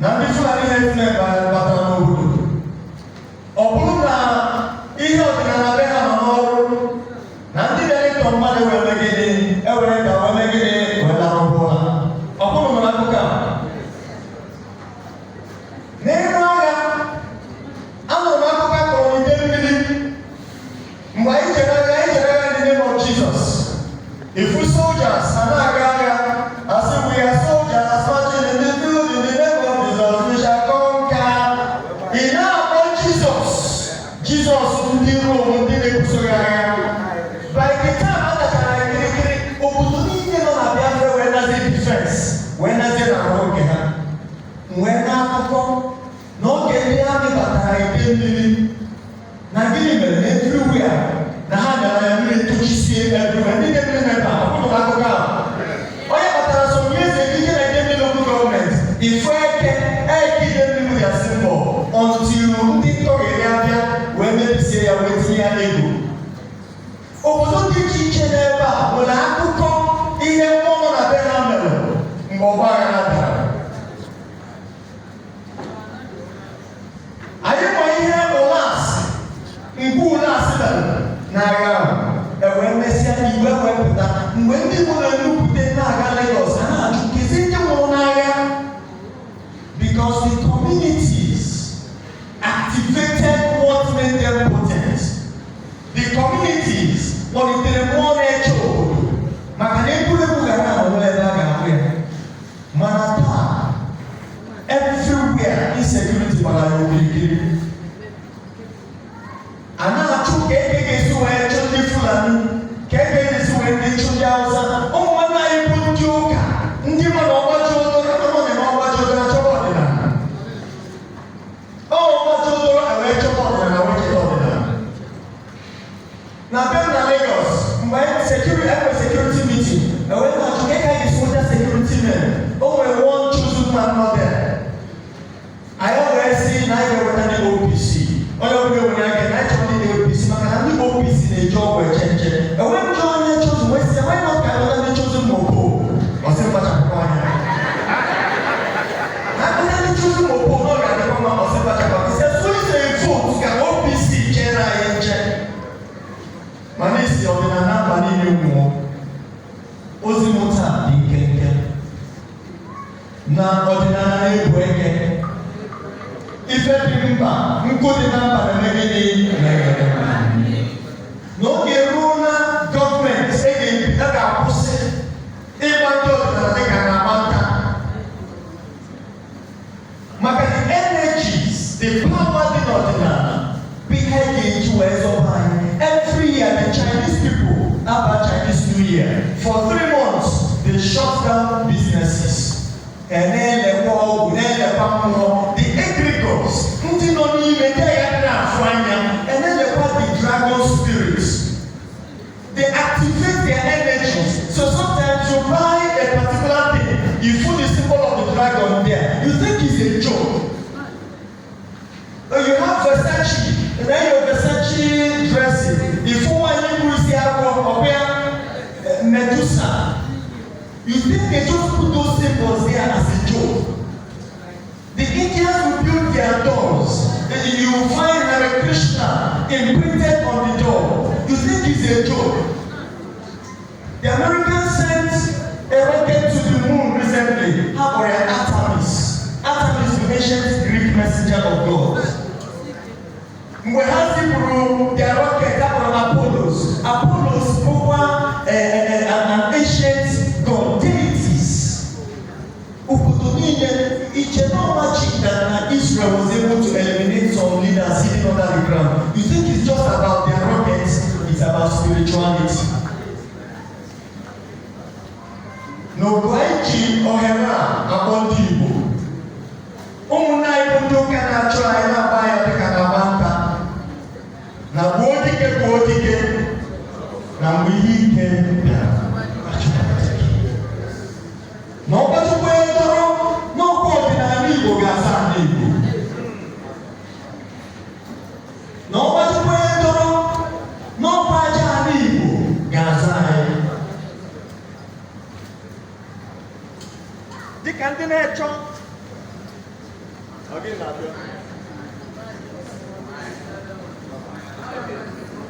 na ndị Fulani herdsmen batara n'obodo. Ọ bụrụ na ihe ọdịnala be ha nọ n'ọrụ na ndị na-eto mmadụ wee megide ewere ka wee megide wee lara ụbụla. Ọ bụrụ na akụkọ a n'elu agha anụrụ m akụkọ akọrọ n'ide mmiri mgbe anyị jere agha in the name of Jesus. Ifu soldiers na na-aga agha asị we are soldiers marching in the field in the name of Jesus we shall conquer. Ị na-akpọ Jesus ndị Rome ndị na-ebusoro agha. By the time a gachara kirikiri obodo niile nọ na Biafra wee nazie defense wee nazie na arụ nke ha. Wee na-akụkọ n'oge ndị amị batara ide mmiri na gịnị mere na everywhere na ha gara ya mmiri tụchisie everywhere. Ndị na-emere mebe a ọkpụkpụ akụkọ a onye batara so eze ike na ide mmiri local gọọmenti ifu eke ide mmiri ya symbol until ndị ntọghere abịa wee mebisie ya wee tinye ya ego. Obodo dị iche iche n'ebe a nwere akụkọ ihe mmụọ na be ha mere mgbe ọgbaghara dara. Anyị ma ihe mgbe ụlasị dara n'agha ahụ ewee mesịa igwe wee pụta mgbe ndị Igbo na-enupụte na-aga Lagos a na-ajụ kezi ndị nwụrụ n'agha because the communities activated what made them potent. The communities kpọlitere mmụọ na-eche obodo maka na egwuregwu gara ahụ ebe a ga-ahụ ya. Mana taa everywhere insecurity gbara ya okirikiri. A na-achụ ka eke ga-esi wee chụ ndị Fulani, ka eke ga-esi wee ndị chụ ndị Hausa. Ụmụnna anyị bụ ndị ụka ndị ma na ọgbaji odoro na ọgbaji odoro achọba ọdịnala. Ọgbaji odoro wee chọba ọdịnala wee cheta ọdịnala. Na be na Lagos mgbe security meeting ewee na-achụ ka eke ga-esi nweta security men. O nwere one chosen man nọ there. Anyị wee sị na anyị ga-eweta ndị OPC. Onye ọbụla enwere aka na achọ ndị OPC maka na ndị OPC na-eji ọgwụ eche nche. Enwe njọ onye chosen wee sị enwe nọ ka alụta ndị chosen mopo ọsị mkpachapụ anya. Na akụta ndị chosen mopo n'ọ ga-adịkwa mma ọsị mkpachapụ anya. Sị so ise vote ka OPC chere anyị nche. Mana isi ọdịnala mba niile nwụọ. Ozi m taa dị nkenke na ọdịnala na-ebu eke. Ife dị mba nkụ dị na mba na-emegide n'oge ruo na gọọmenti a ga-akwụsị ịgba ndị ọdịnala dịka na-agba nta maka the energies the power dị n'ọdịnala bika ga-eji wee zọba anyị. Every year the Chinese people have a Chinese New Year. For 3 months they shut down businesses. Na-elekwa ọgwụ na-elekwa mmụọ the egregors ndị nọ n'ime ndị agha dị n'afọ anya na-elekwa the dragon spirits. They activate their energies. So sometimes you buy a particular thing, you put the symbol of the dragon there, you think it's a joke. You have Versace, and then your Versace dressing. If you want to use the Medusa, you think they just put those symbols there as a joke. The Indians will build their doors. You find Hare Krishna imprinted on the door. You think it's a joke. The Americans sent a rocket to the moon recently. How about Artemis? Artemis, the ancient Greek messenger of God. Mgbe ha zipụrụ their rocket abụrụ Apollos. Apollos bụkwa an ancient god, deities. Obodo niile iche n'ọmachi na Israel was able to eliminate some leaders hidden under the ground. You think it's just about their rockets? It's about spirituality. N'ogo anyị ji ohere a akpọ ndị Igbo. Ụmụnna anyị bụ ndị ụka na-achụ anyị na-agba ya dịka na-agba nta. Na gbuo dike na mgbe ihe ike bịara na ọgbachukwu edoro n'ọkwa ọdịnala Igbo ga-asa ndị Igbo. Na ọgbachukwu edoro n'ọkwa aja ala Igbo ga-aza anyị. Dịka ndị na-echọ Again,